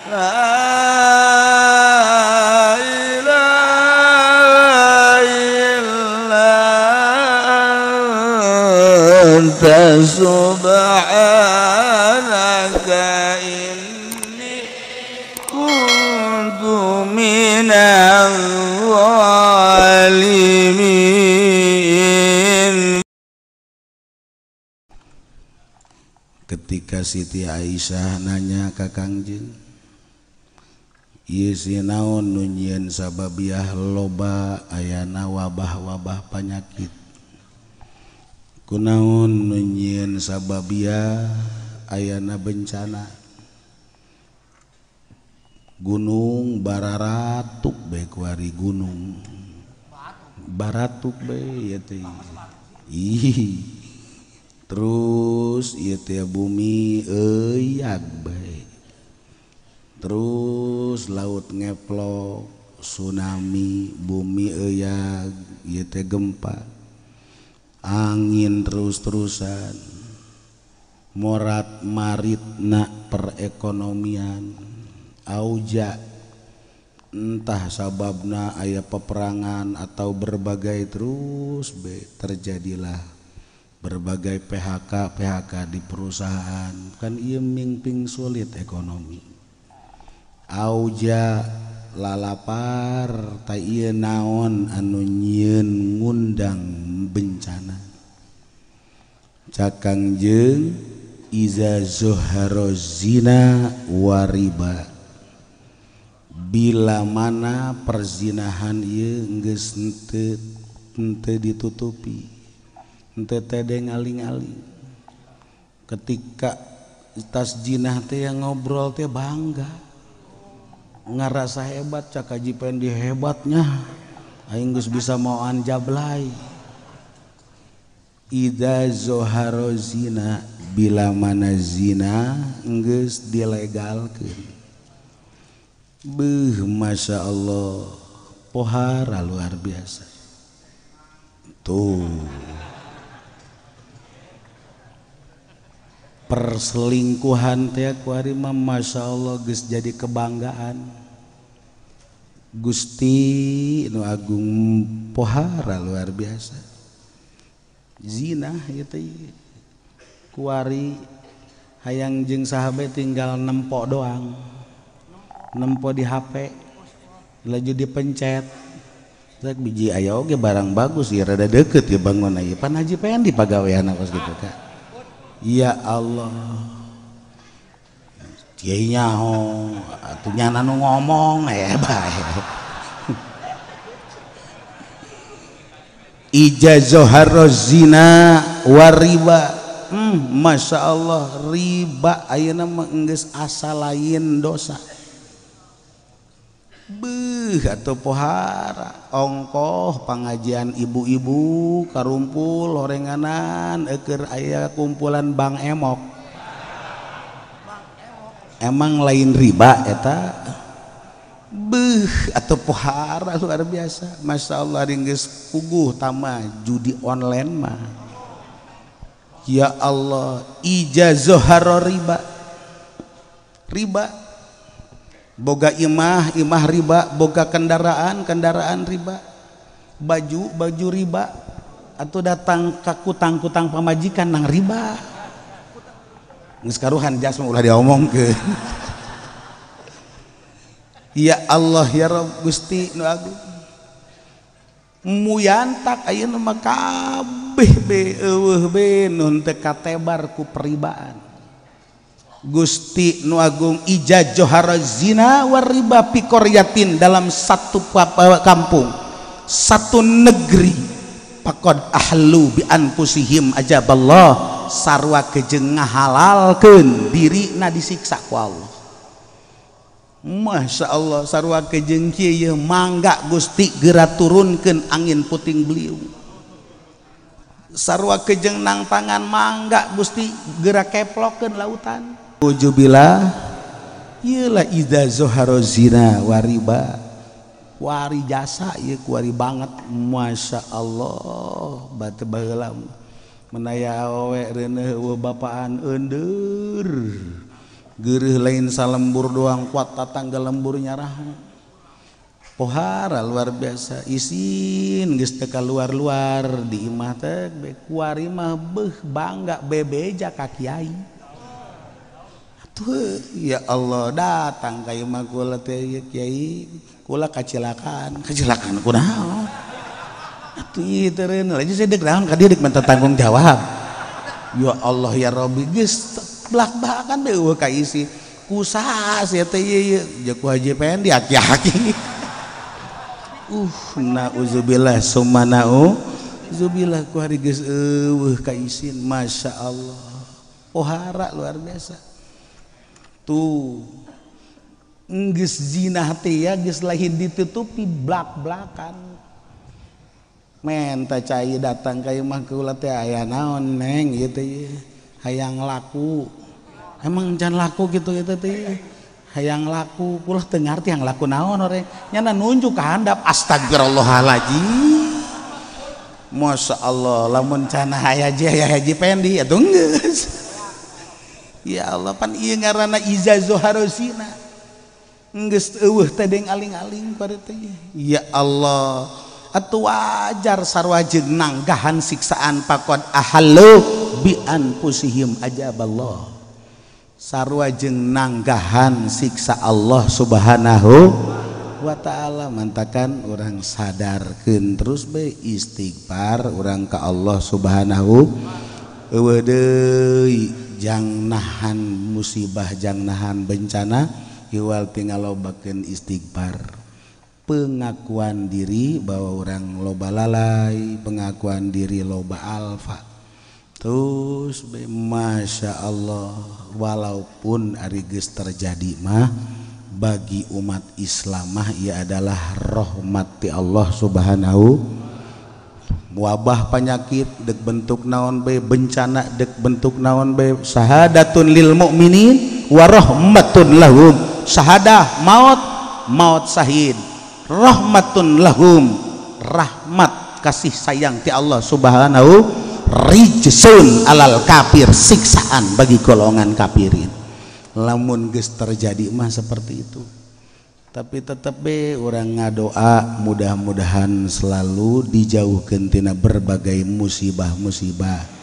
la ilaha illa anta subhanaka inni kuntu minaz zalimin. Ketika Siti Aisyah nanya ka Kangjeng, ieu sinaon nu nyieun sababiah loba ayana wabah-wabah panyakit, kunaon nu nyieun sababiah ayana bencana, gunung bararatuk bae kuari gunung baratuk bae ya teh. Ih, terus ieu teh bumi euyak bae, terus laut ngeplok, tsunami, bumi euyak, ieu teh gempa, angin terus-terusan, morat maritna perekonomian, auja entah sababna aya peperangan atau berbagai terus terjadilah berbagai PHK di perusahaan, kan ieu mingping sulit ekonomi. Auja lalapar ta ieu naon anu nyieun ngundang bencana. Cak Kangjeng, iza zuharo zina wariba, bila mana perzinahan ieu geus henteu ditutupi, henteu tedeng aling-aling. Ketika tas jinah teh yang ngobrol teh bangga, ngarasa hebat, cak haji pendi hebatnya aing geus bisa moan jablay. Idza zuharo zina, bila mana zina geus dilegalkeun. Beuh, masya Allah, pohara luar biasa. Tuh, perselingkuhan teh kuari mah masya Allah geus jadi kebanggaan. Gusti nu agung pohara luar biasa. Zina itu kuari hayang jeung sahabat tinggal nempok doang, nempok di HP laju dipencet rek biji aya oge barang bagus ya rada deket ya bangun aya pan haji pengen di pagawean kos gitu Kak. Ya Allah, kieu nyaho atuh nyana nu ngomong bae. Ijazoharo zina wariba, masya Allah, riba ayeuna mah geus asa lain dosa. Beuh atuh pohara ongkoh pangajian ibu-ibu karumpul horenganan eukeur aya kumpulan Bang Emok. Emang lain riba eta? Beuh atuh pohara luar biasa, masya Allah geus puguh tama judi online mah. Ya Allah, ijazoharo riba, riba boga imah riba, boga kendaraan riba, baju riba, atau datang ka kutang pamajikan nang riba. Geus karuhan jas mah ulah diomongkeun. Ya Allah ya Rabb, Gusti nu agung, muyantak ayeuna mah kabeh be eueuh be nun teu katebar ku peribaan. Gusti nu agung, ijazoharo zina wariba fi qaryatin, dalam satu kampung, satu negeri, faqad ahlu bi anfusihim ajaballah, sarua kejeung ngahalalkeun dirina disiksa ku Allah. Masya Allah, sarua kejeung kieu mangga Gusti geura turunkeun angin puting beliung. Sarua kejeung nang pangan mangga Gusti geura keplokkeun lautan. Ujubillah, ieulah idza zuharo zina wariba, wari jasa ieu kuari banget. Masya Allah, batu baheula menaya awewe reuneuh eueuh bapaan eundur Geureuh lain salembur doang kuat tatangga lembur nyarah. Pohara luar biasa isin geus teu kaluar-luar di imah teh kuari mah beuh bangga bebeja ka kiai. Atuh ya Allah datang ka imah kula teh kiai kula kecelakaan kunaon? Atuh ieu teh reuneuh aja saya deg naon ka dieu dek minta tanggung jawab. Ya Allah ya Rabbi geus belak-belakan be eueuh ka isi kusaha sia teh ieu jeung ku Haji Pendi aki-aki. Nauzubillah summa nauzubillah ku hari geus eueuh ka isin masya Allah pohara luar biasa tuh geus zina teh ya geus lain ditutupi blak-blakan men teh cai datang ka imah kula teh aya naon neng ieu teh hayang laku emang can laku gitu teh hayang laku kulah teu ngarti yang laku naon orek nyana nunjuk ka handap astagfirullahaladzim masya Allah lamun can Haji Pendi atuh geus ya Allah pan ieu ngaranna izazah harosina geus eueuh teh deng aling-aling pada teh ya Allah atuh wajar sarua jeung nanggahan siksaan pakod ahallu bi anfusihim ajaballah sarua jeung nanggahan siksa Allah subhanahu wa ta'ala mantakan orang sadarkeun terus be istighfar orang ka Allah subhanahu eueuh deui jang nahan musibah jang nahan bencana iwal tinggal lobakeun istighfar pengakuan diri bahwa orang loba lalai pengakuan diri loba alfa terus masya Allah walaupun ari geus terjadi mah bagi umat Islam mah ia adalah rahmat ti Allah subhanahu wabah penyakit dek bentuk naon be bencana dek bentuk naon be syahadatun lil mukminin wa rahmatun lahum syahadah maut syahid rahmatun lahum rahmat kasih sayang ti Allah subhanahu rijsun alal kafir siksaan bagi golongan kafirin lamun geus terjadi mah seperti itu tapi tetep be orang ngadoa mudah-mudahan selalu dijauhkeun tina berbagai musibah-musibah